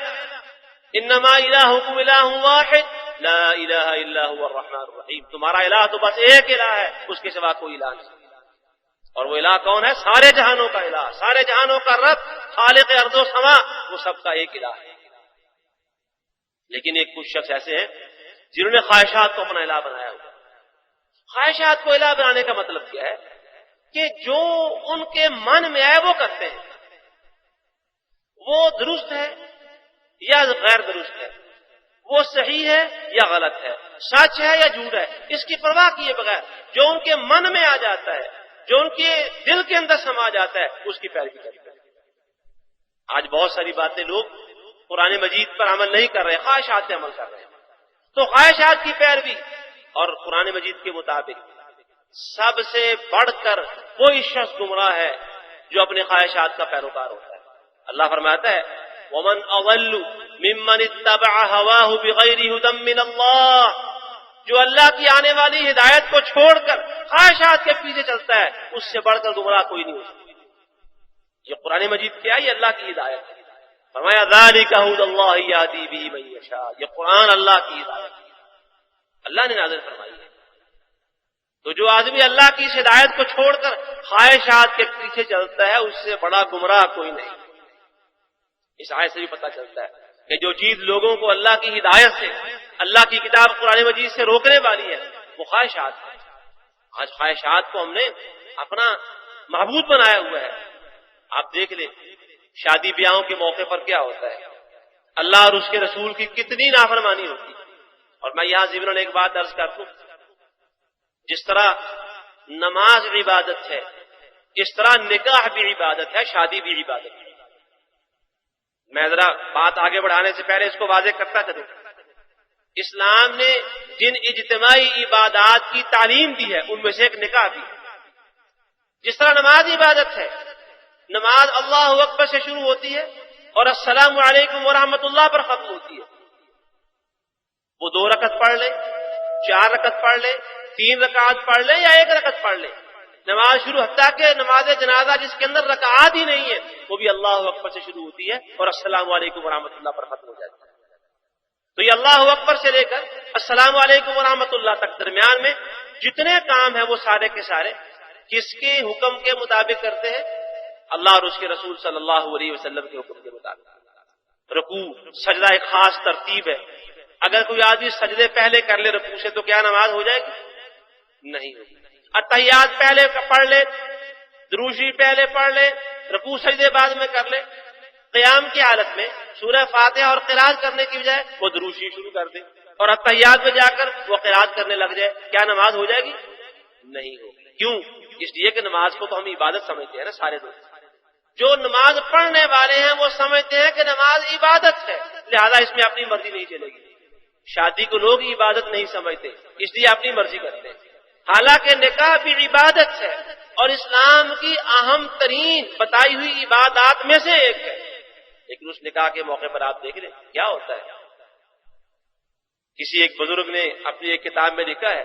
انما الہکم الہ واحد لا الہ الا هو الرحمن الرحیم. تمہارا الہ تو بس ایک الہ ہے، اس کے سوا کوئی الہ نہیں. اور وہ الہ کون ہے؟ سارے جہانوں کا الہ، سارے جہانوں کا رب، خالق ارض و سما، وہ سب کا ایک الہ ہے. لیکن ایک کچھ شخص ایسے ہیں جنہوں نے خواہشات کو اپنا الہ بنایا ہوا. خواہشات کو الہ بنانے کا مطلب کیا ہے؟ کہ جو ان کے من میں آئے وہ کرتے ہیں. وہ درست ہے یا غیر درست ہے، وہ صحیح ہے یا غلط ہے، سچ ہے یا جھوٹ ہے، اس کی پرواہ کیے بغیر جو ان کے من میں آ جاتا ہے، جو ان کے دل کے اندر سما جاتا ہے، اس کی پیروی کرتے ہیں. آج بہت ساری باتیں لوگ قرآن مجید پر عمل نہیں کر رہے، خواہشات سے عمل کر رہے ہیں. تو خواہشات کی پیروی اور قرآن مجید کے مطابق سب سے بڑھ کر کوئی شخص گمراہ ہے جو اپنے خواہشات کا پیروکار ہوتا ہے. اللہ فرماتا ہے وَمَنْ أَضَلُّ مِمَّنِ اتَّبَعَ هَوَاهُ بِغَيْرِ هُدًى مِّنَ اللَّهِ. جو اللہ کی آنے والی ہدایت کو چھوڑ کر خواہشات کے پیچھے چلتا ہے، اس سے بڑھ کر گمراہ کوئی نہیں ہو سکتا. یہ قرآن مجید کیا ہے؟ یہ اللہ کی ہدایت ہے. فرمایا ذَلِكَ هُدَى اللَّهِ يَهْدِي بِهِ مَن يَشَاءُ. یہ قرآن اللہ کی ہدایت ہے، اللہ نے نازل فرمائی ہے. تو جو آدمی اللہ کی اس ہدایت کو چھوڑ کر خواہشات کے پیچھے چلتا ہے، اس سے بڑا گمراہ کوئی نہیں. اس آیت سے بھی پتہ چلتا ہے کہ جو چیز لوگوں کو اللہ کی ہدایت سے، اللہ کی کتاب قرآن مجید سے روکنے والی ہے، وہ خواہشات ہے. آج خواہشات کو ہم نے اپنا معبود بنایا ہوا ہے. آپ دیکھ لیں شادی بیاہوں کے موقع پر کیا ہوتا ہے، اللہ اور اس کے رسول کی کتنی نافرمانی ہوتی ہے. اور میں یہاں ضمن ایک بات عرض کر دوں، جس طرح نماز عبادت ہے، اس طرح نکاح بھی عبادت ہے، شادی بھی عبادت ہے. میں ذرا بات آگے بڑھانے سے پہلے اس کو واضح کرتا چلوں. اسلام نے جن اجتماعی عبادات کی تعلیم دی ہے ان میں سے ایک نکاح بھی. جس طرح نماز عبادت ہے، نماز اللہ اکبر سے شروع ہوتی ہے اور السلام علیکم ورحمۃ اللہ پر ختم ہوتی ہے. وہ 2 رکعت پڑھ لے، 4 رکعت پڑھ لے، 3 رکعت پڑھ لے یا 1 رکعت پڑھ لے، نماز شروع، حتیٰ کہ نماز جنازہ جس کے اندر رکعات ہی نہیں ہے وہ بھی اللہ اکبر سے شروع ہوتی ہے اور السلام علیکم ورحمۃ اللہ پر ختم ہو جاتی ہے. تو یہ اللہ اکبر سے لے کر السلام علیکم ورحمۃ اللہ تک درمیان میں جتنے کام ہیں وہ سارے کے سارے کس کے حکم کے مطابق کرتے ہیں؟ اللہ اور اس کے رسول صلی اللہ علیہ وسلم کے حکم کے مطابق. رکوع سجدہ ایک خاص ترتیب ہے. اگر کوئی آدمی سجدے پہلے کر لے رکوع سے تو کیا نماز ہو جائے گی؟ نہیں ہوگی. اتحیات پہلے پڑھ لے، درود شریف پہلے پڑھ لے، رکوع سجدے بعد میں کر لے، قیام کی حالت میں سورہ فاتحہ اور قراءت کرنے کی بجائے وہ دروشی شروع کر دے اور اتحیات میں جا کر وہ قراءت کرنے لگ جائے، کیا نماز ہو جائے گی؟ نہیں ہوگی۔ کیوں؟ اس لیے کہ نماز کو تو ہم عبادت سمجھتے ہیں نا سارے لوگ۔ جو نماز پڑھنے والے ہیں وہ سمجھتے ہیں کہ نماز عبادت ہے، لہذا اس میں اپنی مرضی نہیں چلے گی۔ شادی کو لوگ عبادت نہیں سمجھتے، اس لیے اپنی مرضی کرتے ہیں، حالانکہ نکاح بھی عبادت ہے اور اسلام کی اہم ترین بتائی ہوئی عبادات میں سے ایک ہے۔ لیکن اس نکاح کے موقع پر آپ دیکھ لیں کیا ہوتا ہے۔ کسی ایک بزرگ نے اپنی ایک کتاب میں لکھا ہے،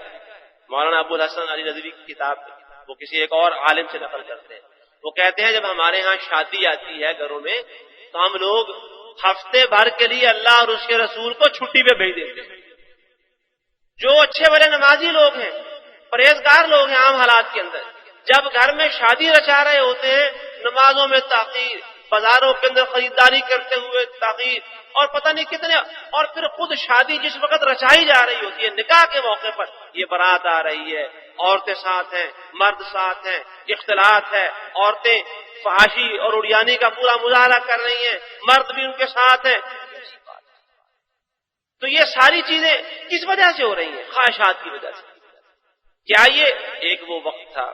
مولانا ابو الحسن علی ندوی کی کتاب، وہ کسی ایک اور عالم سے نقل کرتے ہیں، وہ کہتے ہیں جب ہمارے ہاں شادی آتی ہے گھروں میں تو ہم لوگ ہفتے بھر کے لیے اللہ اور اس کے رسول کو چھٹی پہ بھیج دیتے ہیں۔ جو اچھے بڑے نمازی لوگ ہیں، پرہیزگار لوگ ہیں عام حالات کے اندر، جب گھر میں شادی رچا رہے ہوتے ہیں نمازوں میں تاخیر، بازاروں کے اندر خریداری کرتے ہوئے تاخیر، اور پتہ نہیں کتنے، اور پھر خود شادی جس وقت رچائی جا رہی ہوتی ہے نکاح کے موقع پر، یہ بارات آ رہی ہے، عورتیں ساتھ ہیں، مرد ساتھ ہیں، اختلاط ہے، عورتیں فحاشی اور اڑیانی کا پورا مظاہرہ کر رہی ہیں، مرد بھی ان کے ساتھ ہیں۔ تو یہ ساری چیزیں کس وجہ سے ہو رہی ہیں؟ خواہشات کی وجہ سے۔ کیا یہ ایک وہ وقت تھا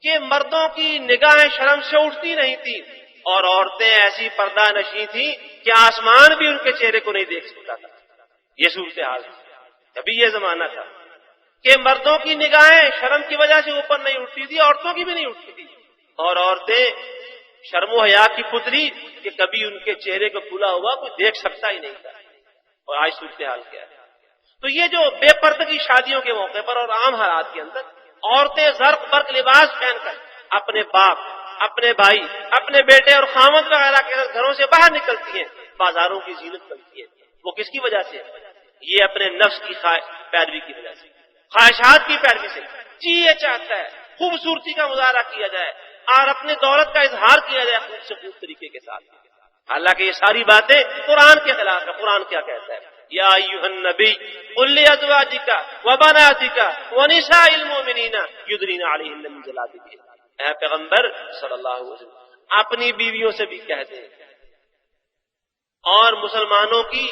کہ مردوں کی نگاہیں شرم سے اٹھتی نہیں تھی اور عورتیں ایسی پردہ نشیں تھیں کہ آسمان بھی ان کے چہرے کو نہیں دیکھ سکتا تھا؟ یہ صورتحال کبھی یہ زمانہ تھا کہ مردوں کی نگاہیں شرم کی وجہ سے اوپر نہیں اٹھتی تھی، عورتوں کی بھی نہیں اٹھتی تھی، اور عورتیں شرم و حیا کی پتلی کہ کبھی ان کے چہرے کو کھلا ہوا کوئی دیکھ سکتا ہی نہیں تھا۔ اور آج صورتحال کیا ہے؟ تو یہ جو بے پردگی شادیوں کے موقع پر اور عام حالات کے اندر عورتیں زرق برق لباس پہن کر اپنے باپ، اپنے بھائی، اپنے بیٹے اور خامد وغیرہ کے گھروں سے باہر نکلتی ہیں، بازاروں کی زینت کرتی ہیں، وہ کس کی وجہ سے؟ یہ اپنے نفس کی پیروی کی وجہ سے، خواہشات کی پیروی سے۔ جی یہ چاہتا ہے خوبصورتی کا مظاہرہ کیا جائے اور اپنی دولت کا اظہار کیا جائے خوب سے خوب طریقے کے ساتھ، حالانکہ یہ ساری باتیں قرآن کے خلاف ہے۔ قرآن کیا کہتا ہے؟ یا ایھا النبی قل لازواجک وبناتک ونساء المؤمنین یدنین علیہن من جلابیبہن، اے پیغمبر صلی اللہ علیہ وسلم اپنی بیویوں سے بھی کہہ دیں اور مسلمانوں کی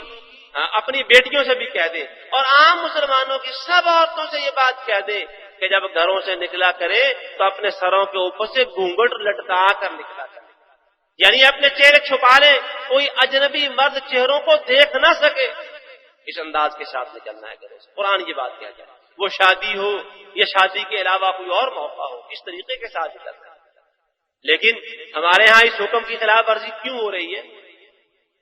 اپنی بیٹیوں سے بھی کہہ دیں اور عام مسلمانوں کی سب عورتوں سے یہ بات کہہ دیں کہ جب گھروں سے نکلا کریں تو اپنے سروں کے اوپر سے گھونگھٹ لٹکا کر نکلا کریں، یعنی اپنے چہرے چھپا لیں، کوئی اجنبی مرد چہروں کو دیکھ نہ سکے، اس انداز کے ساتھ نکلنا ہے گھروں سے۔ قرآن یہ بات کہتا ہے، وہ شادی ہو یا شادی کے علاوہ کوئی اور موقع ہو، اس طریقے کے ساتھ نکلنا ہے۔ لیکن ہمارے ہاں اس حکم کی خلاف ورزی کیوں ہو رہی ہے؟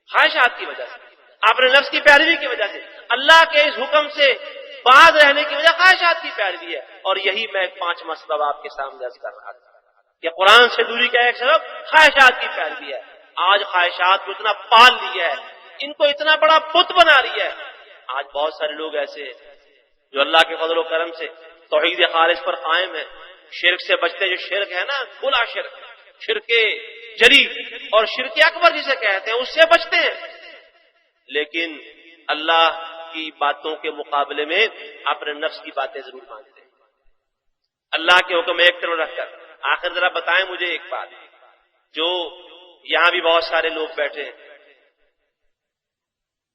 خواہشات کی وجہ سے، اپنے نفس کی پیروی کی وجہ سے، اللہ کے اس حکم سے باز رہنے کی وجہ خواہشات کی پیروی ہے۔ اور یہی میں ایک پانچواں سبب آپ کے سامنے عرض کر رہا تھا کہ قرآن سے دوری کا ایک سبب خواہشات کی پیروی ہے۔ آج خواہشات کو اتنا پال لیا ہے، ان کو اتنا بڑا بت بنا لیا ہے۔ آج بہت سارے لوگ ایسے ہیں جو اللہ کے فضل و کرم سے توحید خالص پر قائم ہے، شرک سے بچتے، جو شرک ہے نا کھلا شرک، شرک جری اور شرک اکبر جسے کہتے ہیں، اس سے بچتے ہیں، لیکن اللہ کی باتوں کے مقابلے میں اپنے نفس کی باتیں ضرور مانتے ہیں، اللہ کے حکم ایک طرف رکھ کر۔ آخر ذرا بتائیں مجھے ایک بات، جو یہاں بھی بہت سارے لوگ بیٹھے ہیں،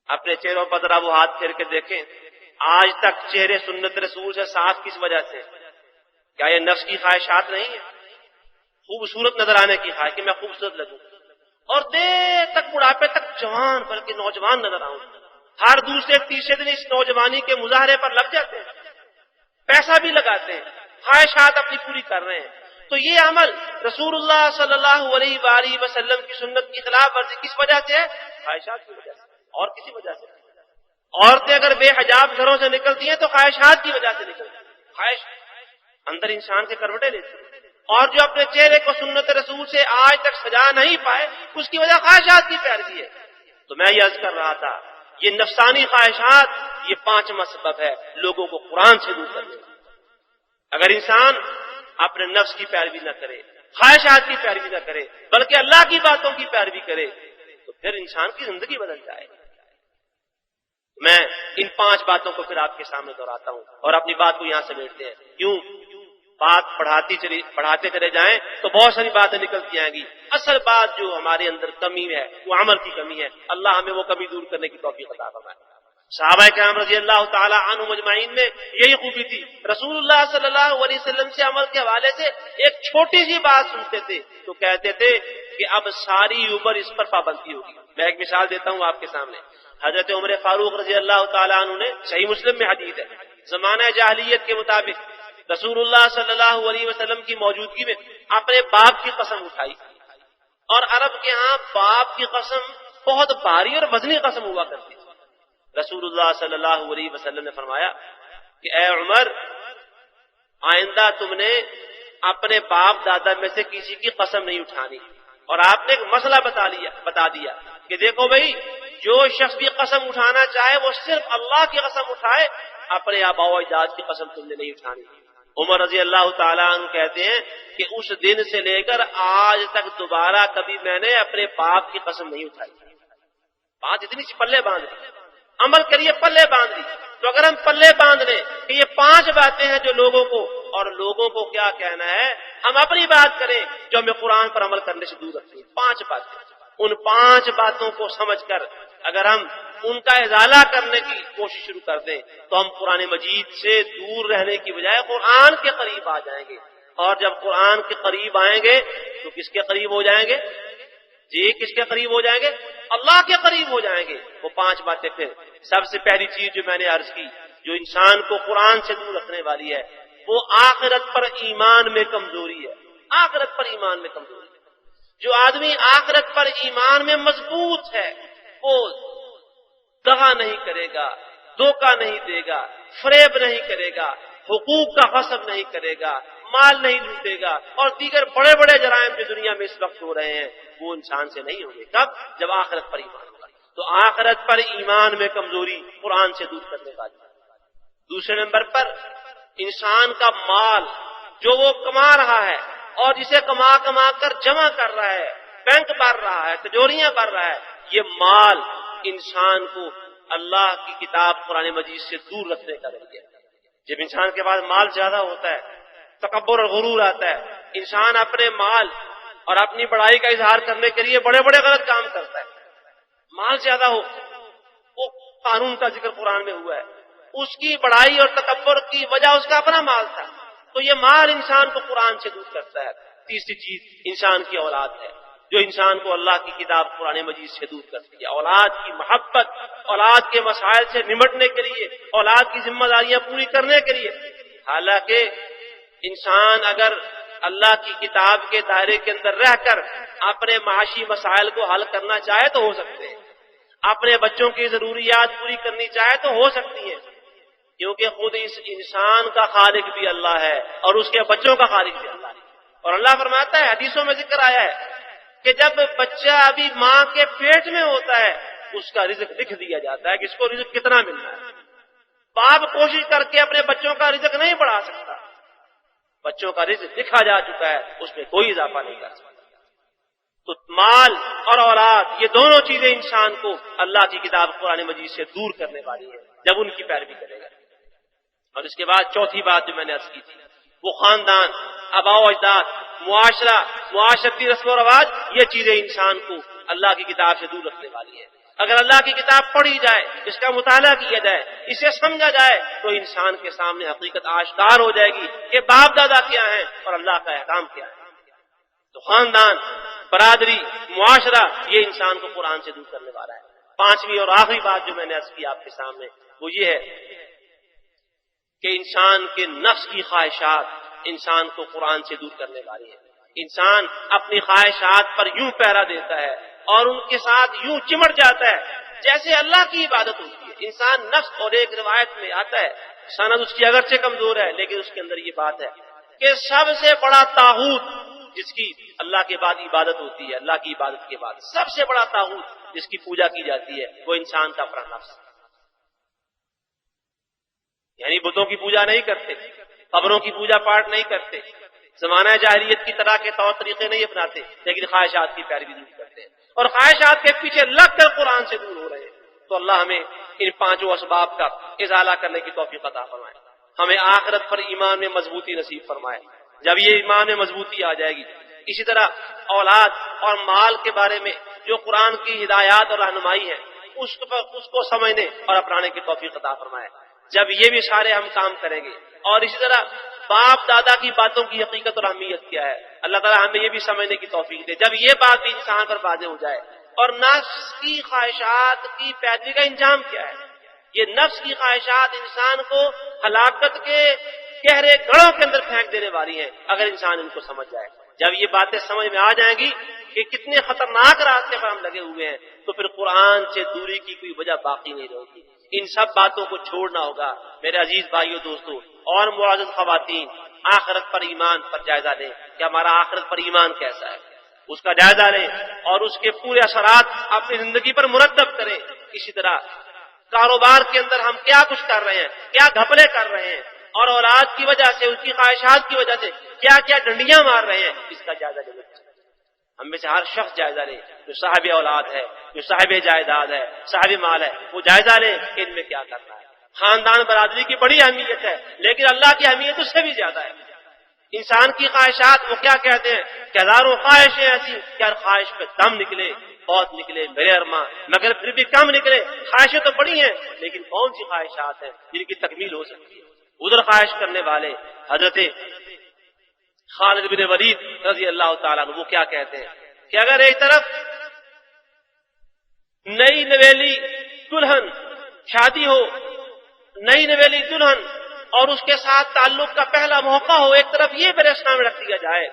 اپنے چہروں پر ذرا وہ ہاتھ پھیر کے دیکھیں، آج تک چہرے سنت رسول سے صاف کس وجہ سے؟ کیا یہ نفس کی خواہشات نہیں ہے؟ خوبصورت نظر آنے کی خواہش کہ میں خوبصورت لگوں اور دیر تک بڑھاپے تک جوان بلکہ نوجوان نظر آؤں، ہر دوسرے تیسرے دن اس نوجوانی کے مظاہرے پر لگ جاتے ہیں، پیسہ بھی لگاتے ہیں، خواہشات اپنی پوری کر رہے ہیں۔ تو یہ عمل رسول اللہ صلی اللہ علیہ وآلہ وسلم کی سنت کی خلاف ورزی کس وجہ سے ہے؟ خواہشات کی وجہ سے، اور کسی وجہ سے۔ عورتیں اگر بے حجاب گھروں سے نکلتی ہیں تو خواہشات کی وجہ سے نکلتی ہیں، خواہش اندر انسان کے کروٹے لیتی ہے، اور جو اپنے چہرے کو سنت رسول سے آج تک سجا نہیں پائے اس کی وجہ خواہشات کی پیروی ہے۔ تو میں یہ عرض کر رہا تھا، یہ نفسانی خواہشات یہ پانچواں سبب ہے لوگوں کو قرآن سے دور کرنے کا۔ اگر انسان اپنے نفس کی پیروی نہ کرے، خواہشات کی پیروی نہ کرے، بلکہ اللہ کی باتوں کی پیروی کرے، تو پھر انسان کی زندگی بدل جائے۔ میں ان پانچ باتوں کو پھر آپ کے سامنے دہراتا ہوں اور اپنی بات کو یہاں سمیٹتے ہیں۔ کیوں بات بڑھاتے چلے جائیں تو بہت ساری باتیں نکلتی آئیں گی. اصل بات جو ہمارے اندر کمی ہے وہ عمل کی کمی ہے. اللہ ہمیں وہ کمی دور کرنے کی توفیق عطا فرمائے. صحابہ کرام رضی اللہ تعالی عنہم اجمعین میں یہی خوبی تھی. رسول اللہ صلی اللہ علیہ وسلم سے عمل کے حوالے سے ایک چھوٹی سی بات سنتے تھے تو کہتے تھے کہ اب ساری عمر اس پر پابندی ہوگی. میں ایک مثال دیتا ہوں آپ کے سامنے. حضرت عمر فاروق رضی اللہ تعالی عنہ نے, صحیح مسلم میں حدیث ہے, زمانہ جاہلیت کے مطابق رسول اللہ صلی اللہ علیہ وسلم کی موجودگی میں اپنے باپ کی قسم اٹھائی. اور عرب کے ہاں باپ کی قسم بہت بھاری اور وزنی قسم ہوا کرتی. رسول اللہ صلی اللہ علیہ وسلم نے فرمایا کہ اے عمر, آئندہ تم نے اپنے باپ دادا میں سے کسی کی قسم نہیں اٹھانی. اور آپ نے ایک مسئلہ بتا دیا کہ دیکھو بھائی, جو شخص بھی قسم اٹھانا چاہے وہ صرف اللہ کی قسم اٹھائے, اپنے آباء و اجداد کی قسم تم نے نہیں اٹھانی. عمر رضی اللہ تعالیٰ عنہ کہتے ہیں کہ اس دن سے لے کر آج تک دوبارہ کبھی میں نے اپنے باپ کی قسم نہیں اٹھائی. بات اتنی سی پلے باندھ لی, عمل کریے پلے باندھ لی. تو اگر ہم پلے باندھ لیں کہ یہ 5 باتیں ہیں جو لوگوں کو, اور لوگوں کو کیا کہنا ہے, ہم اپنی بات کریں جو ہمیں قرآن پر عمل کرنے سے دور رکھتی ہیں. 5 باتیں, ان 5 باتوں کو سمجھ کر اگر ہم ان کا ازالہ کرنے کی کوشش شروع کر دیں تو ہم قرآن مجید سے دور رہنے کی بجائے قرآن کے قریب آ جائیں گے. اور جب قرآن کے قریب آئیں گے تو کس کے قریب ہو جائیں گے؟ جی, کس کے قریب ہو جائیں گے؟ اللہ کے قریب ہو جائیں گے. وہ 5 باتیں پھر, سب سے پہلی چیز جو میں نے عرض کی, جو انسان کو قرآن سے دور رکھنے والی ہے, وہ آخرت پر ایمان میں کمزوری ہے. آخرت پر ایمان میں کمزوری ہے. جو آدمی آخرت پر ایمان میں مضبوط ہے وہ دغا نہیں کرے گا, دھوکہ نہیں دے گا, فریب نہیں کرے گا, حقوق کا غصب نہیں کرے گا, مال نہیں لوٹے گا, اور دیگر بڑے بڑے جرائم جو دنیا میں اس وقت ہو رہے ہیں وہ انسان سے نہیں ہوں گے. کب؟ جب آخرت پر ایمان ہوگا. تو آخرت پر ایمان میں کمزوری قرآن سے دور کرنے والی. دوسرے نمبر پر انسان کا مال جو وہ کما رہا ہے اور جسے کما کر جمع کر رہا ہے, بینک بھر رہا ہے, تجوریاں بھر رہا ہے, یہ مال انسان کو اللہ کی کتاب قرآن مجید سے دور رکھنے کا ذریعہ ہے. جب انسان کے پاس مال زیادہ ہوتا ہے, تکبر اور غرور آتا ہے, انسان اپنے مال اور اپنی بڑائی کا اظہار کرنے کے لیے بڑے بڑے غلط کام کرتا ہے. مال زیادہ ہو, وہ قانون کا ذکر قرآن میں ہوا ہے, اس کی بڑائی اور تکبر کی وجہ اس کا اپنا مال تھا, تو یہ مال انسان کو قرآن سے دور کرتا ہے. تیسری چیز انسان کی اولاد ہے جو انسان کو اللہ کی کتاب قرآن مجید سے دور کرتی ہے. اولاد کی محبت, اولاد کے مسائل سے نمٹنے کے لیے, اولاد کی ذمہ داریاں پوری کرنے کے لیے. حالانکہ انسان اگر اللہ کی کتاب کے دائرے کے اندر رہ کر اپنے معاشی مسائل کو حل کرنا چاہے تو ہو سکتے ہیں, اپنے بچوں کی ضروریات پوری کرنی چاہے تو ہو سکتی ہیں, کیونکہ خود اس انسان کا خالق بھی اللہ ہے اور اس کے بچوں کا خالق بھی اللہ ہے. اور اللہ فرماتا ہے, حدیثوں میں ذکر آیا ہے کہ جب بچہ ابھی ماں کے پیٹ میں ہوتا ہے اس کا رزق لکھ دیا جاتا ہے کہ اس کو رزق کتنا ملنا ہے. باپ کوشش کر کے اپنے بچوں کا رزق نہیں بڑھا سکتا, بچوں کا رزق لکھا جا چکا ہے, اس میں کوئی اضافہ نہیں کر سکتا. تو مال اور اولاد یہ دونوں چیزیں انسان کو اللہ کی کتاب قرآن مجید سے دور کرنے والی ہے جب ان کی پیروی کرے گا. اور اس کے بعد چوتھی بات جو میں نے عرض کی تھی وہ خاندان, آباء و اجداد, معاشرہ, معاشرتی رسم و رواج, یہ چیزیں انسان کو اللہ کی کتاب سے دور رکھنے والی ہے. اگر اللہ کی کتاب پڑھی جائے, اس کا مطالعہ کیا جائے, اسے سمجھا جائے تو انسان کے سامنے حقیقت آشکار ہو جائے گی کہ باپ دادا کیا ہیں اور اللہ کا احکام کیا ہے. تو خاندان, برادری, معاشرہ, یہ انسان کو قرآن سے دور کرنے والا ہے. 5ویں اور آخری بات جو میں نے عرض کی آپ کے سامنے وہ یہ ہے کہ انسان کے نفس کی خواہشات انسان کو قرآن سے دور کرنے والی ہے. انسان اپنی خواہشات پر یوں پہرا دیتا ہے اور ان کے ساتھ یوں چمٹ جاتا ہے جیسے اللہ کی عبادت ہوتی ہے. انسان نفس, اور ایک روایت میں آتا ہے, سند اس کی اگرچہ کمزور ہے لیکن اس کے اندر یہ بات ہے کہ سب سے بڑا طاغوت جس کی اللہ کے بعد عبادت ہوتی ہے, اللہ کی عبادت کے بعد سب سے بڑا طاغوت جس کی پوجا کی جاتی ہے وہ انسان کا اپنا نفس. یعنی بتوں کی پوجا نہیں کرتے, قبروں کی پوجا پاٹ نہیں کرتے, زمانہ جاہلیت کی طرح کے طور طریقے نہیں اپناتے, لیکن خواہشات کی پیروی نہیں کرتے ہیں اور خواہشات کے پیچھے لگ کر قرآن سے دور ہو رہے ہیں. تو اللہ ہمیں ان 5 اسباب کا ازالہ کرنے کی توفیق عطا فرمائے, ہمیں آخرت پر ایمان میں مضبوطی نصیب فرمائے. جب یہ ایمان میں مضبوطی آ جائے گی۔ اسی طرح اولاد اور مال کے بارے میں جو قرآن کی ہدایات اور رہنمائی ہے اس کو سمجھنے اور اپنانے کی توفیق عطا فرمائے۔ جب یہ بھی سارے ہم کام کریں گے، اور اسی طرح باپ دادا کی باتوں کی حقیقت اور اہمیت کیا ہے، اللہ تعالیٰ ہمیں یہ بھی سمجھنے کی توفیق دے۔ جب یہ بات بھی انسان پر واضح ہو جائے، اور نفس کی خواہشات کی پیروی کا انجام کیا ہے، یہ نفس کی خواہشات انسان کو ہلاکت کے گہرے گڑھوں کے اندر پھینک دینے والی ہیں اگر انسان ان کو سمجھ جائے۔ جب یہ باتیں سمجھ میں آ جائیں گی کہ کتنے خطرناک راستے پر ہم لگے ہوئے ہیں، تو پھر قرآن سے دوری کی کوئی وجہ باقی نہیں رہے گی۔ ان سب باتوں کو چھوڑنا ہوگا۔ میرے عزیز بھائیوں دوستوں اور معزز خواتین، آخرت پر ایمان پر جائزہ لیں کہ ہمارا آخرت پر ایمان کیسا ہے، اس کا جائزہ لیں اور اس کے پورے اثرات اپنی زندگی پر مرتب کریں۔ اسی طرح کاروبار کے اندر ہم کیا کچھ کر رہے ہیں، کیا گھپلے کر رہے ہیں، اور اولاد کی وجہ سے، اس کی خواہشات کی وجہ سے کیا کیا ڈنڈیاں مار رہے ہیں، اس کا جائزہ لیں۔ ہم میں سے ہر شخص جائزہ لے، جو صاحب اولاد ہے، جو صاحب جائیداد ہے، صاحب مال ہے، وہ جائزہ لے کہ ان میں کیا کرنا ہے۔ خاندان برادری کی بڑی اہمیت ہے، لیکن اللہ کی اہمیت اس سے بھی زیادہ ہے۔ انسان کی خواہشات، وہ کیا کہتے ہیں کہ ہزاروں خواہشیں ایسی کہ ہر خواہش پہ دم نکلے، بہت نکلے میرے ارماں، مگر پھر بھی کم نکلے۔ خواہشیں تو بڑی ہیں، لیکن کون سی خواہشات ہیں جن کی تکمیل ہو سکتی ہے؟ ادھر خواہش کرنے والے حضرت خالد بن ولید رضی اللہ تعالیٰ عنہ وہ کیا کہتے ہیں کہ اگر ایک طرف نئی نویلی دلہن شادی ہو، نئی نویلی دلہن اور اس کے ساتھ تعلق کا پہلا موقع ہو، ایک طرف یہ میرے سامنے رکھ دیا جائے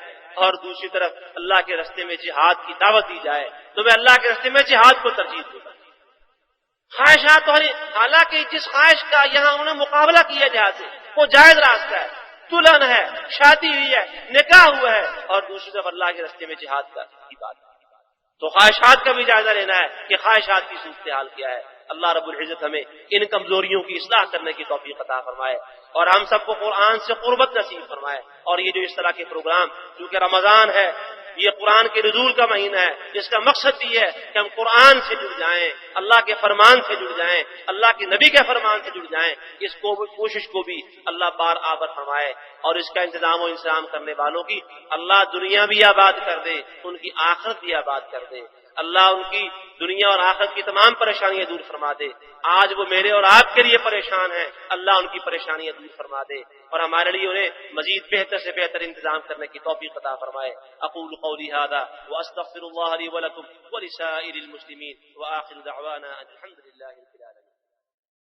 اور دوسری طرف اللہ کے راستے میں جہاد کی دعوت دی جائے، تو میں اللہ کے راستے میں جہاد کو ترجیح دوں گا۔ خواہشات، حالانکہ جس خواہش کا یہاں انہوں نے مقابلہ کیا جہاد سے، وہ جائز راستہ ہے، دلہن ہے، شادی ہوئی ہے، نکاح ہوا ہے، اور دوسری طرف اللہ کے راستے میں جہاد کی بات ہے۔ تو خواہشات کا بھی جائزہ لینا ہے کہ خواہشات کی صورتحال کیا ہے۔ اللہ رب العزت ہمیں ان کمزوریوں کی اصلاح کرنے کی توفیق عطا فرمائے، اور ہم سب کو قرآن سے قربت نصیب فرمائے۔ اور یہ جو اس طرح کے پروگرام، کیونکہ رمضان ہے، یہ قرآن کے نزول کا مہینہ ہے، اس کا مقصد بھی ہے کہ ہم قرآن سے جڑ جائیں، اللہ کے فرمان سے جڑ جائیں، اللہ کے نبی کے فرمان سے جڑ جائیں۔ اس کوشش کو بھی اللہ بار آبر فرمائے، اور اس کا انتظام و انتظام کرنے والوں کی اللہ دنیا بھی آباد کر دے، ان کی آخرت بھی آباد کر دے۔ اللہ ان کی دنیا اور آخرت کی تمام پریشانیاں دور فرما دے۔ آج وہ میرے اور آپ کے لیے پریشان ہیں، اللہ ان کی پریشانیاں دور فرما دے، اور ہمارے لیے انہیں مزید بہتر سے بہتر انتظام کرنے کی توفیق عطا فرمائے۔ اقول قولی هذا واستغفر الله لي ولكم ولسائر المسلمين، واخر دعوانا ان الحمد لله رب العالمين۔